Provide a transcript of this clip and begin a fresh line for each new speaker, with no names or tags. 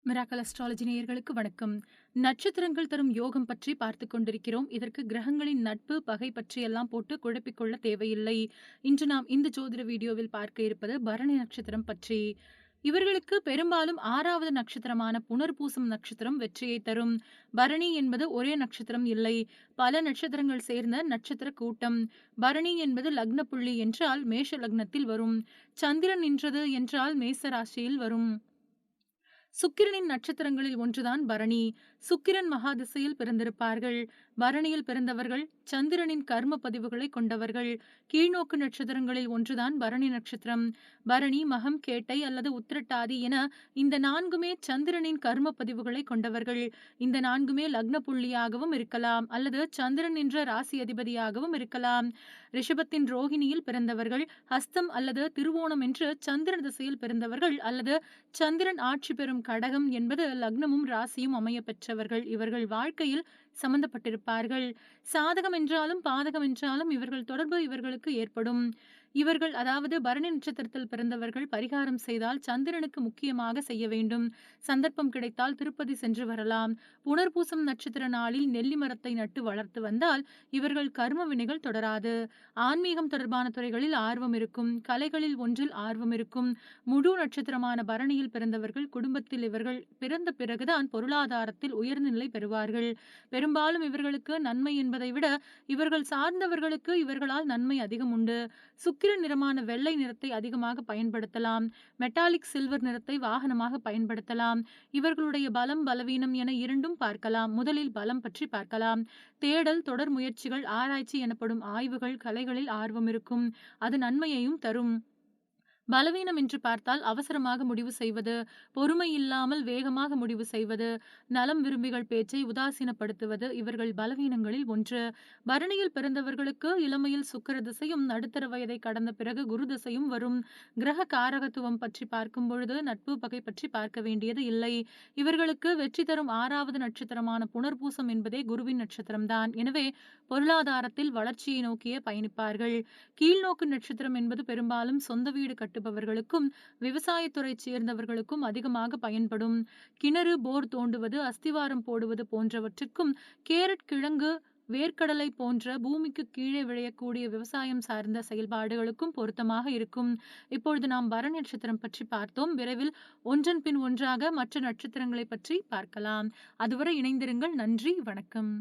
Miracle astrology நேயர்களுக்கு வணக்கம். நட்சத்திரங்கள் தரும் யோகம் பற்றி பார்த்துக் கொண்டிருக்கிறோம். இதற்கு கிரகங்களின் நட்பு, பகை பற்றியெல்லாம் போட்டு குழப்பிக் கொள்ள தேவையில்லை. இன்று நாம் இந்த ஜோதிட வீடியோவில் பார்க்க இருப்பது பரணி நட்சத்திரம் பற்றி. இவர்களுக்கு பெரும்பாலும் 6வது நட்சத்திரமான புனர்பூசம் நட்சத்திரம் வெற்றியை தரும். பரணி என்பது ஒரே நட்சத்திரம் இல்லை, பல நட்சத்திரங்கள் சேர்ந்த நட்சத்திர கூட்டம். பரணி என்பது லக்ன புள்ளி என்றால் மேஷ லக்னத்தில் வரும். சந்திரன் நின்றது என்றால் மேச ராசியில் வரும். சுக்கிரனின் நட்சத்திரங்களில் ஒன்றுதான் பரணி. சுக்கிரன் மகாதிசையில் பிறந்திருப்பார்கள். பரணியில் பிறந்தவர்கள் சந்திரனின் கர்ம பதிவுகளை கொண்டவர்கள். கீழ்நோக்கு நட்சத்திரங்களில் ஒன்றுதான் பரணி நட்சத்திரம். பரணி, மகம், கேட்டை அல்லது உத்திரட்டாதி என இந்த நான்குமே சந்திரனின் கர்ம பதிவுகளை கொண்டவர்கள். இந்த நான்குமே லக்ன புள்ளியாகவும் இருக்கலாம் அல்லது சந்திரன் என்ற ராசி அதிபதியாகவும் இருக்கலாம். ரிஷபத்தின் ரோகிணியில் பிறந்தவர்கள், ஹஸ்தம் அல்லது திருவோணம் என்று சந்திர திசையில் பிறந்தவர்கள் அல்லது சந்திரன் ஆட்சி பெறும் கடகம் என்பது லக்னமும் ராசியும் அமைய பெற்றவர்கள். இவர்கள் வாழ்க்கையில் சம்பந்தப்பட்டிருப்பார்கள். சாதகம் என்றாலும் பாதகம் என்றாலும் இவர்கள் தொடர்பு இவர்களுக்கு ஏற்படும். இவர்கள் அதாவது பரணி நட்சத்திரத்தில் பிறந்தவர்கள் பரிகாரம் செய்தால் சந்திரனுக்கு முக்கியமாக செய்ய வேண்டும். சந்தர்ப்பம் கிடைத்தால் திருப்பதி சென்று வரலாம். புனர்பூசம் நட்சத்திர நாளில் நெல்லி மரத்தை நட்டு வளர்த்து வந்தால் இவர்கள் கர்ம வினைகள் தொடராது. ஆன்மீகம் தொடர்பான துறைகளில் ஆர்வம் இருக்கும். கலைகளில் ஒன்றில் ஆர்வம் இருக்கும். முழு நட்சத்திரமான பரணியில் பிறந்தவர்கள் குடும்பத்தில் இவர்கள் பிறந்த பிறகுதான் பொருளாதாரத்தில் உயர்ந்த நிலை பெறுவார்கள். பெரும்பாலும் இவர்களுக்கு நன்மை என்பதை விட இவர்கள் சார்ந்தவர்களுக்கு இவர்களால் நன்மை அதிகம் உண்டு. சுக்கிர நிறமான வெள்ளை நிறத்தை அதிகமாக பயன்படுத்தலாம். மெட்டாலிக் சில்வர் நிறத்தை வாகனமாக பயன்படுத்தலாம். இவர்களுடைய பலம், பலவீனம் என இரண்டும் பார்க்கலாம். முதலில் பலம் பற்றி பார்க்கலாம். தேடல், தொடர் முயற்சிகள், ஆராய்ச்சி எனப்படும் ஆய்வுகள், கலைகளில் ஆர்வம் இருக்கும். அது நன்மையையும் தரும். பலவீனம் என்று பார்த்தால் அவசரமாக முடிவு செய்வது, பொறுமை இல்லாமல் வேகமாக முடிவு செய்வது, நலம் விரும்பிகள் பேச்சை உதாசீனப்படுத்துவது இவர்கள் பலவீனங்களில் ஒன்று. பரணியில் பிறந்தவர்களுக்கு இளமையில் சுக்கிர திசையும் நடுத்தர வயதை கடந்த பிறகு குரு திசையும் வரும். கிரக காரகத்துவம் பற்றி பார்க்கும் பொழுது நட்பு, பகை பற்றி பார்க்க வேண்டியது இல்லை. இவர்களுக்கு வெற்றி தரும் 6வது நட்சத்திரமான புனர்பூசம் என்பதே குருவின் நட்சத்திரம்தான். எனவே பொருளாதாரத்தில் வளர்ச்சியை நோக்கியே பயணிப்பார்கள். கீழ்நோக்கு நட்சத்திரம் என்பது பெரும்பாலும் சொந்த வீடு கட்டுபவர்களுக்கும் விவசாயத்துறை சேர்ந்தவர்களுக்கும் அதிகமாக பயன்படும். கிணறு, போர் தோண்டுவது, அஸ்திவாரம் போடுவது போன்றவற்றுக்கும், கேரட், கிழங்கு, வேர்க்கடலை போன்ற பூமிக்கு கீழே விளையக்கூடிய விவசாயம் சார்ந்த செயல்பாடுகளுக்கும் பொருத்தமாக இருக்கும். இப்பொழுது நாம் பரணி நட்சத்திரம் பற்றி பார்த்தோம். விரைவில் ஒன்றன் பின் ஒன்றாக மற்ற நட்சத்திரங்களை பற்றி பார்க்கலாம். அதுவரை இணைந்திருங்கள். நன்றி, வணக்கம்.